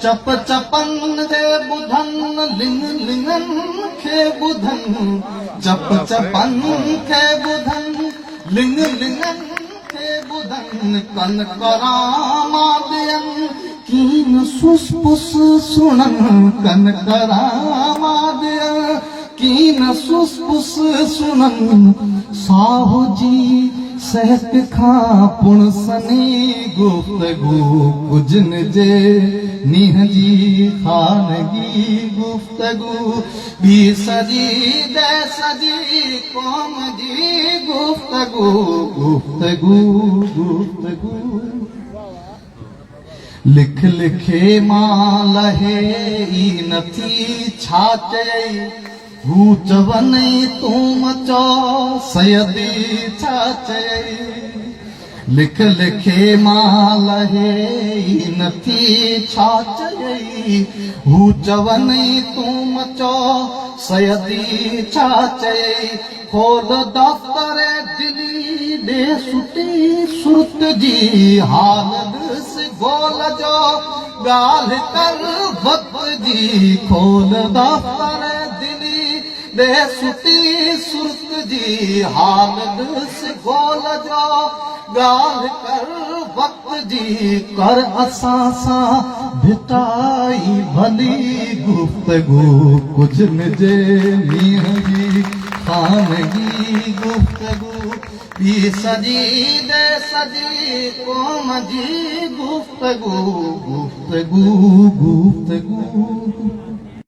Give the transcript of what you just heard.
चप चपन जे बुधन लिंग लिंगन खे बुधन चप चपन खे बुधन लिंग लिंगन खे बुधन कन करामादयन कीन सुसपुस सुणन कन करामादयन कीन सुसपुस सुणन साहु जी सहक खां पुण सनी गुफ्तगू कुजन जे नीह जी खानगी गुफ्तगू बी सजी दे सजी कौम जी गुफ्तगू गुफ्तगू गुफ्तगू लिख लिखे मां लहे ई नथी छा चई हू चवनि तूं चो सयदी छा चई लिख लिखे मां लहे नथी छा चई हू चवनि तूं चो सयदी छा चई खोल दफ़्तर दिली ॾे सुठी सुरत जी हाल ॾिस गोल जो ॻाल्हि कर वक़्त जी खोल दफ़्तर दिली ॾे सुठी सुरत जी हाल ॾिस गोल जो ॻाल्हि कर वक़्त जी कर असां सां भिटाई भली गुफ्तगू कुझु मिजे मींहं जी खानगी गुफ्तगू बी सजी दे सजी कौम जी गुफ्तगू गुफ्तगू गुफ्तगू